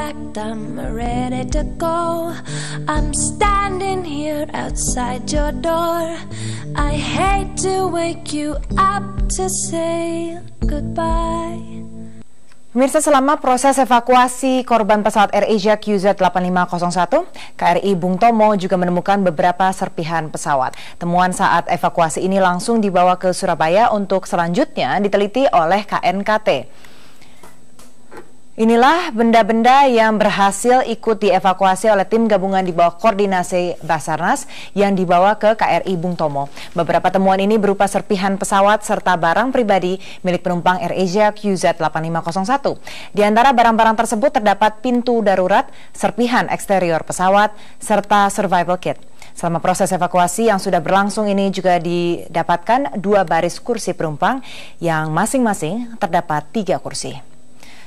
packed, I'm ready to go. I'm standing here outside your door. I hate to wake you up to say goodbye. Pemirsa, selama proses evakuasi korban pesawat AirAsia QZ8501, KRI Bung Tomo juga menemukan beberapa serpihan pesawat. Temuan saat evakuasi ini langsung dibawa ke Surabaya untuk selanjutnya diteliti oleh KNKT. Inilah benda-benda yang berhasil ikut dievakuasi oleh tim gabungan di bawah koordinasi Basarnas yang dibawa ke KRI Bung Tomo. Beberapa temuan ini berupa serpihan pesawat serta barang pribadi milik penumpang AirAsia QZ8501. Di antara barang-barang tersebut terdapat pintu darurat, serpihan eksterior pesawat, serta survival kit. Selama proses evakuasi yang sudah berlangsung ini juga didapatkan 2 baris kursi penumpang yang masing-masing terdapat 3 kursi.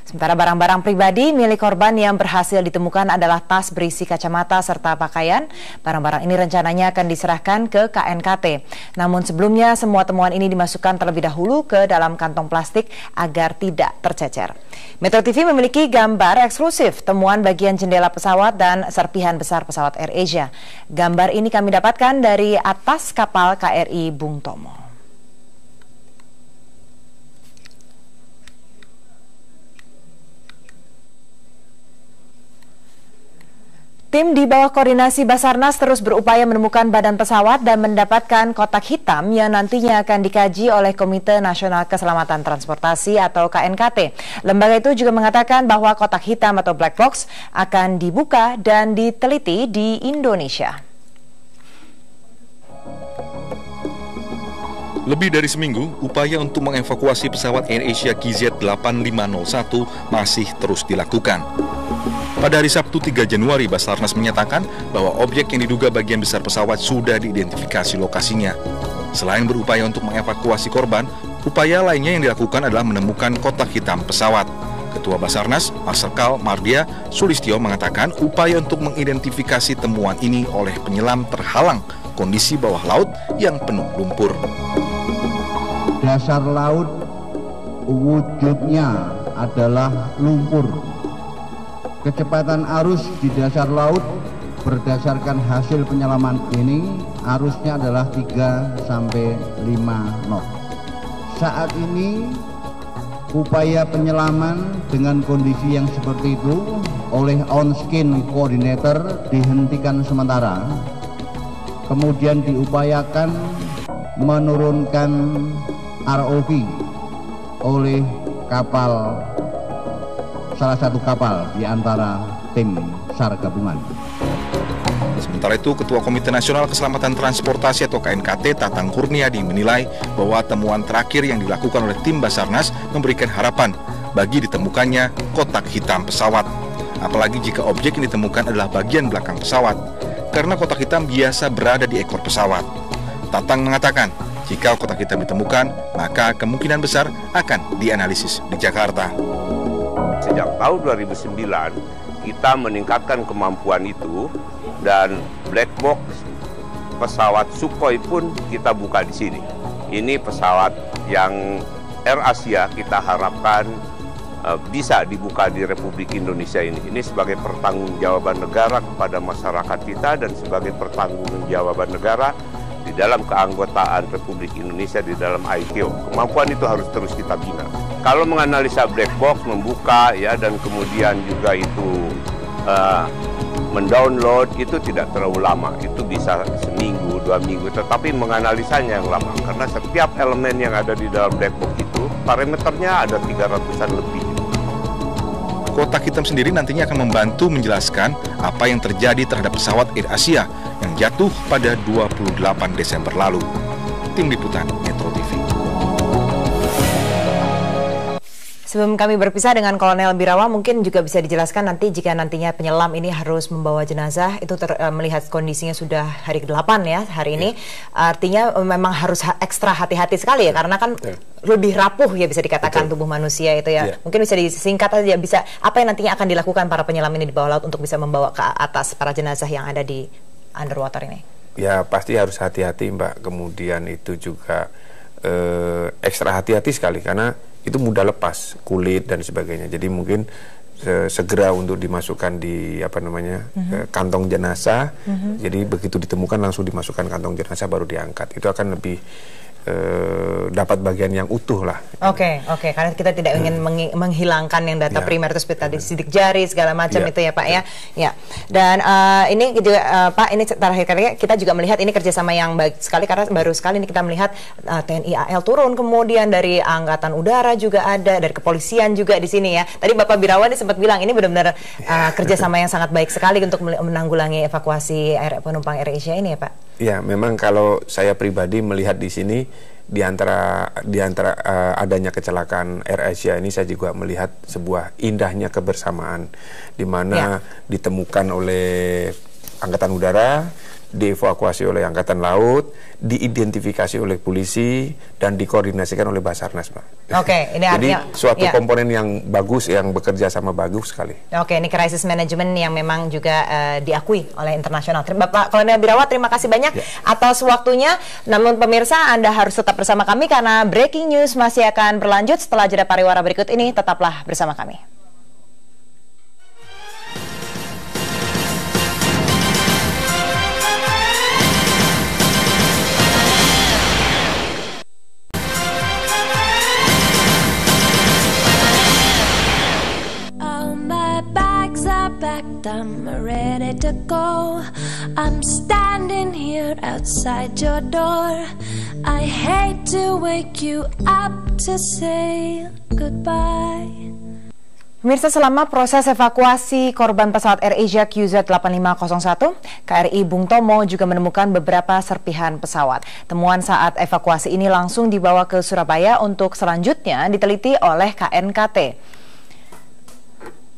Sementara barang-barang pribadi milik korban yang berhasil ditemukan adalah tas berisi kacamata serta pakaian. Barang-barang ini rencananya akan diserahkan ke KNKT. Namun sebelumnya semua temuan ini dimasukkan terlebih dahulu ke dalam kantong plastik agar tidak tercecer. Metro TV memiliki gambar eksklusif temuan bagian jendela pesawat dan serpihan besar pesawat AirAsia. Gambar ini kami dapatkan dari atas kapal KRI Bung Tomo. Tim di bawah koordinasi Basarnas terus berupaya menemukan badan pesawat dan mendapatkan kotak hitam yang nantinya akan dikaji oleh Komite Nasional Keselamatan Transportasi atau KNKT. Lembaga itu juga mengatakan bahwa kotak hitam atau black box akan dibuka dan diteliti di Indonesia. Lebih dari seminggu, upaya untuk mengevakuasi pesawat AirAsia QZ8501 masih terus dilakukan. Pada hari Sabtu 3 Januari, Basarnas menyatakan bahwa objek yang diduga bagian besar pesawat sudah diidentifikasi lokasinya. Selain berupaya untuk mengevakuasi korban, upaya lainnya yang dilakukan adalah menemukan kotak hitam pesawat. Ketua Basarnas, Marsikal Mardia Sulistyo mengatakan upaya untuk mengidentifikasi temuan ini oleh penyelam terhalang kondisi bawah laut yang penuh lumpur. Dasar laut wujudnya adalah lumpur. Kecepatan arus di dasar laut berdasarkan hasil penyelaman ini arusnya adalah 3-5 knot. Saat ini upaya penyelaman dengan kondisi yang seperti itu oleh on-skin coordinator dihentikan sementara. Kemudian diupayakan menurunkan ROV oleh kapal, salah satu kapal di antara tim SAR gabungan. Sementara itu, Ketua Komite Nasional Keselamatan Transportasi atau KNKT Tatang Kurniadi menilai bahwa temuan terakhir yang dilakukan oleh tim Basarnas memberikan harapan bagi ditemukannya kotak hitam pesawat. Apalagi jika objek yang ditemukan adalah bagian belakang pesawat, karena kotak hitam biasa berada di ekor pesawat. Tatang mengatakan, jika kotak hitam ditemukan, maka kemungkinan besar akan dianalisis di Jakarta. Sejak tahun 2009, kita meningkatkan kemampuan itu dan black box pesawat Sukhoi pun kita buka di sini. Ini pesawat yang AirAsia kita harapkan bisa dibuka di Republik Indonesia ini. Ini sebagai pertanggungjawaban negara kepada masyarakat kita dan sebagai pertanggungjawaban negara di dalam keanggotaan Republik Indonesia di dalam ICAO. Kemampuan itu harus terus kita bina. Kalau menganalisa black box, membuka ya dan kemudian juga itu mendownload itu tidak terlalu lama. Itu bisa seminggu, 2 minggu. Tetapi menganalisanya yang lama karena setiap elemen yang ada di dalam black box itu parameternya ada 300-an lebih. Kotak hitam sendiri nantinya akan membantu menjelaskan apa yang terjadi terhadap pesawat AirAsia yang jatuh pada 28 Desember lalu. Tim Liputan Metro TV. Sebelum kami berpisah dengan Kolonel Birawa, mungkin juga bisa dijelaskan nanti jika nantinya penyelam ini harus membawa jenazah, itu melihat kondisinya sudah hari ke-8 ya hari ini, artinya memang harus ekstra hati-hati sekali ya, karena kan lebih rapuh ya bisa dikatakan tubuh manusia itu ya. Mungkin bisa disingkat aja, bisa apa yang nantinya akan dilakukan para penyelam ini di bawah laut untuk bisa membawa ke atas para jenazah yang ada di underwater ini? Ya pasti harus hati-hati Mbak, kemudian itu juga ekstra hati-hati sekali karena itu mudah lepas, kulit dan sebagainya. Jadi mungkin segera untuk dimasukkan di kantong jenazah. Jadi begitu ditemukan langsung dimasukkan kantong jenazah baru diangkat. Itu akan lebih dapat bagian yang utuh lah. Oke, karena kita tidak ingin menghilangkan yang data primer itu seperti tadi sidik jari segala macam itu ya Pak ya. Ya. Dan ini juga Pak, ini terakhir kali kita juga melihat ini kerjasama yang baik sekali karena baru sekali ini kita melihat TNI AL turun, kemudian dari Angkatan Udara juga ada, dari kepolisian juga di sini ya. Tadi Bapak Birawan sempat bilang ini benar-benar kerjasama yang sangat baik sekali untuk menanggulangi evakuasi penumpang AirAsia ini ya Pak. Ya, memang kalau saya pribadi melihat di sini di antara adanya kecelakaan AirAsia ini saya juga melihat sebuah indahnya kebersamaan di mana ditemukan oleh Angkatan Udara, dievakuasi oleh Angkatan Laut, diidentifikasi oleh polisi dan dikoordinasikan oleh Basarnas, Pak. Oke, ini jadi artinya suatu komponen yang bagus, yang bekerja sama bagus sekali. Oke, ini crisis management yang memang juga diakui oleh internasional. Bapak Kolonel Birawa, terima kasih banyak atas waktunya. Namun pemirsa, Anda harus tetap bersama kami karena breaking news masih akan berlanjut setelah jeda pariwara berikut ini. Tetaplah bersama kami. I'm ready to go. I'm standing here outside your door. I hate to wake you up to say goodbye. Pemirsa, selama proses evakuasi korban pesawat AirAsia QZ8501, KRI Bung Tomo juga menemukan beberapa serpihan pesawat. Temuan saat evakuasi ini langsung dibawa ke Surabaya untuk selanjutnya diteliti oleh KNKT.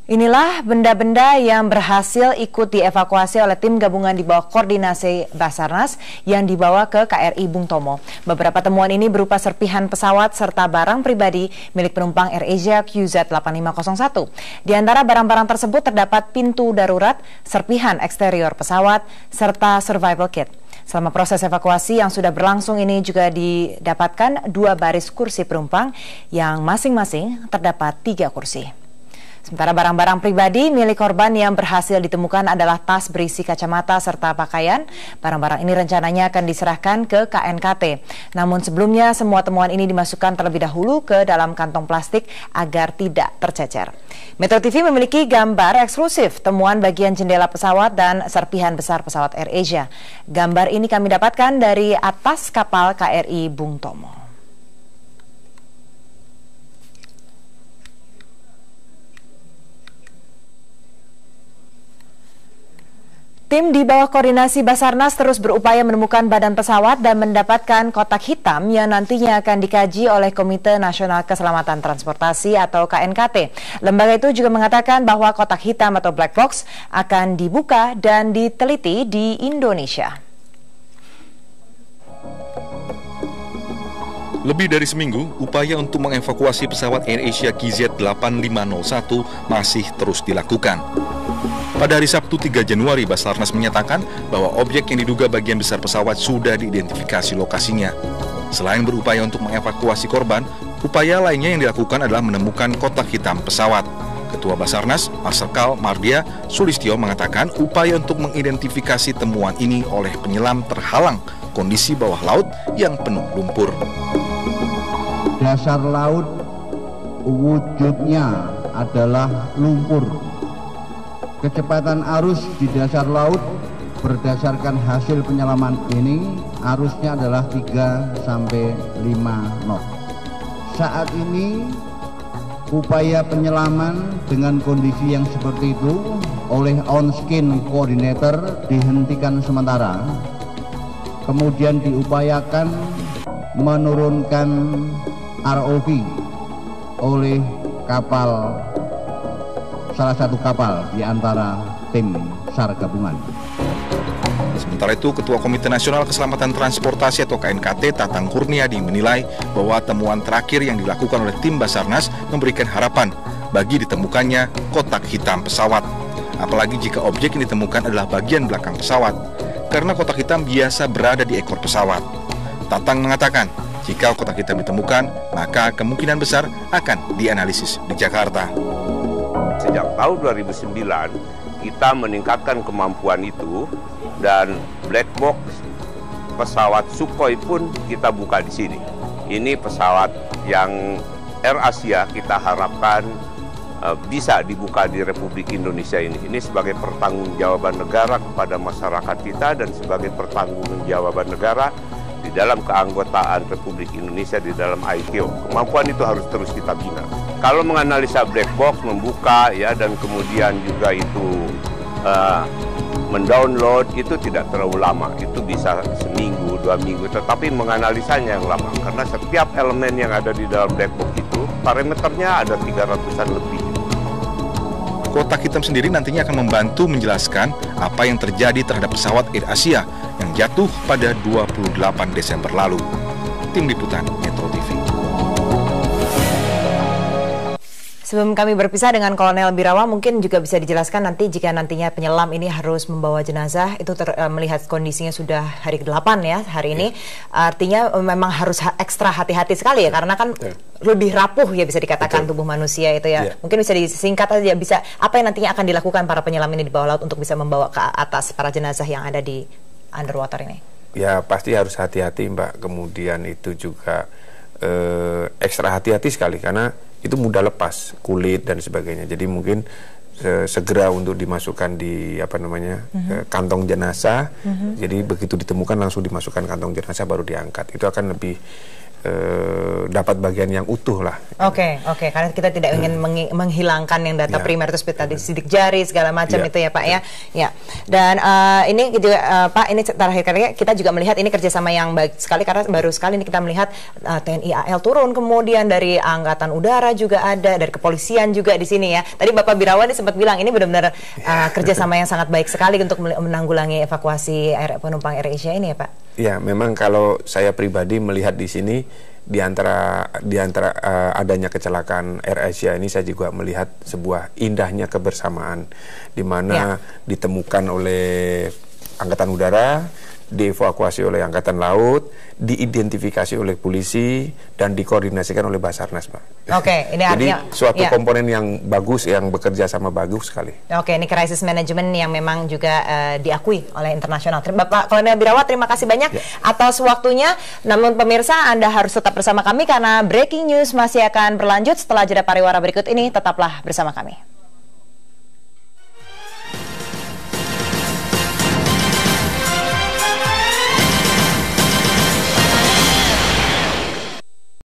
Inilah benda-benda yang berhasil ikut dievakuasi oleh tim gabungan di bawah koordinasi Basarnas yang dibawa ke KRI Bung Tomo. Beberapa temuan ini berupa serpihan pesawat serta barang pribadi milik penumpang AirAsia QZ8501. Di antara barang-barang tersebut terdapat pintu darurat, serpihan eksterior pesawat, serta survival kit. Selama proses evakuasi yang sudah berlangsung ini juga didapatkan 2 baris kursi penumpang yang masing-masing terdapat 3 kursi. Sementara barang-barang pribadi milik korban yang berhasil ditemukan adalah tas berisi kacamata serta pakaian. Barang-barang ini rencananya akan diserahkan ke KNKT. Namun sebelumnya semua temuan ini dimasukkan terlebih dahulu ke dalam kantong plastik agar tidak tercecer. Metro TV memiliki gambar eksklusif temuan bagian jendela pesawat dan serpihan besar pesawat AirAsia. Gambar ini kami dapatkan dari atas kapal KRI Bung Tomo. Tim di bawah koordinasi Basarnas terus berupaya menemukan badan pesawat dan mendapatkan kotak hitam yang nantinya akan dikaji oleh Komite Nasional Keselamatan Transportasi atau KNKT. Lembaga itu juga mengatakan bahwa kotak hitam atau black box akan dibuka dan diteliti di Indonesia. Lebih dari seminggu, upaya untuk mengevakuasi pesawat AirAsia QZ8501 masih terus dilakukan. Pada hari Sabtu 3 Januari, Basarnas menyatakan bahwa objek yang diduga bagian besar pesawat sudah diidentifikasi lokasinya. Selain berupaya untuk mengevakuasi korban, upaya lainnya yang dilakukan adalah menemukan kotak hitam pesawat. Ketua Basarnas, Marsikal Mardia Sulistyo mengatakan upaya untuk mengidentifikasi temuan ini oleh penyelam terhalang kondisi bawah laut yang penuh lumpur. Dasar laut wujudnya adalah lumpur. Kecepatan arus di dasar laut berdasarkan hasil penyelaman ini arusnya adalah 3-5 knot. Saat ini upaya penyelaman dengan kondisi yang seperti itu oleh on-skin coordinator dihentikan sementara. Kemudian diupayakan menurunkan ROV oleh kapal, salah satu kapal di antara tim SAR gabungan. Sementara itu, Ketua Komite Nasional Keselamatan Transportasi atau KNKT Tatang Kurniadi menilai bahwa temuan terakhir yang dilakukan oleh tim Basarnas memberikan harapan bagi ditemukannya kotak hitam pesawat. Apalagi jika objek yang ditemukan adalah bagian belakang pesawat, karena kotak hitam biasa berada di ekor pesawat. Tatang mengatakan, jika kotak hitam ditemukan, maka kemungkinan besar akan dianalisis di Jakarta. Sejak tahun 2009 kita meningkatkan kemampuan itu, dan black box pesawat Sukhoi pun kita buka di sini. Ini pesawat yang AirAsia kita harapkan bisa dibuka di Republik Indonesia ini. Ini sebagai pertanggungjawaban negara kepada masyarakat kita dan sebagai pertanggungjawaban negara di dalam keanggotaan Republik Indonesia di dalam ICAO. Kemampuan itu harus terus kita bina. Kalau menganalisa black box, membuka ya, dan kemudian juga itu mendownload, itu tidak terlalu lama. Itu bisa seminggu, 2 minggu, tetapi menganalisanya yang lama. Karena setiap elemen yang ada di dalam black box itu, parameternya ada 300-an lebih. Kotak hitam sendiri nantinya akan membantu menjelaskan apa yang terjadi terhadap pesawat AirAsia yang jatuh pada 28 Desember lalu. Tim Liputan Metro TV. Sebelum kami berpisah dengan Kolonel Birawa, mungkin juga bisa dijelaskan nanti jika nantinya penyelam ini harus membawa jenazah, itu melihat kondisinya sudah hari ke-8 ya hari ini, artinya memang harus ekstra hati-hati sekali ya, karena kan lebih rapuh ya bisa dikatakan tubuh manusia itu ya. Mungkin bisa disingkat aja, bisa apa yang nantinya akan dilakukan para penyelam ini di bawah laut untuk bisa membawa ke atas para jenazah yang ada di underwater ini? Ya pasti harus hati-hati Mbak, kemudian itu juga ekstra hati-hati sekali karena itu mudah lepas, kulit dan sebagainya. Jadi mungkin segera untuk dimasukkan di kantong jenazah. Jadi begitu ditemukan langsung dimasukkan kantong jenazah baru diangkat. Itu akan lebih dapat bagian yang utuh lah. Oke, karena kita tidak ingin menghilangkan yang data primer itu seperti tadi sidik jari segala macam itu ya Pak ya. Ya. Dan ini juga Pak, ini terakhir kali kita juga melihat ini kerjasama yang baik sekali karena baru sekali ini kita melihat TNI AL turun, kemudian dari Angkatan Udara juga ada, dari kepolisian juga di sini ya. Tadi Bapak Birawa ini sempat bilang ini benar-benar kerjasama yang sangat baik sekali untuk menanggulangi evakuasi penumpang AirAsia ini ya Pak. Ya, memang kalau saya pribadi melihat di sini di antara adanya kecelakaan AirAsia ini, saya juga melihat sebuah indahnya kebersamaan di mana ditemukan oleh Angkatan Udara, dievakuasi oleh Angkatan Laut, diidentifikasi oleh polisi, dan dikoordinasikan oleh Basarnas, Pak. Oke, ini artinya jadi suatu komponen yang bagus, yang bekerja sama bagus sekali. Oke, ini crisis management yang memang juga diakui oleh internasional. Bapak Kolonel Birawa, terima kasih banyak atas waktunya. Namun pemirsa, Anda harus tetap bersama kami karena breaking news masih akan berlanjut setelah jeda pariwara berikut ini. Tetaplah bersama kami.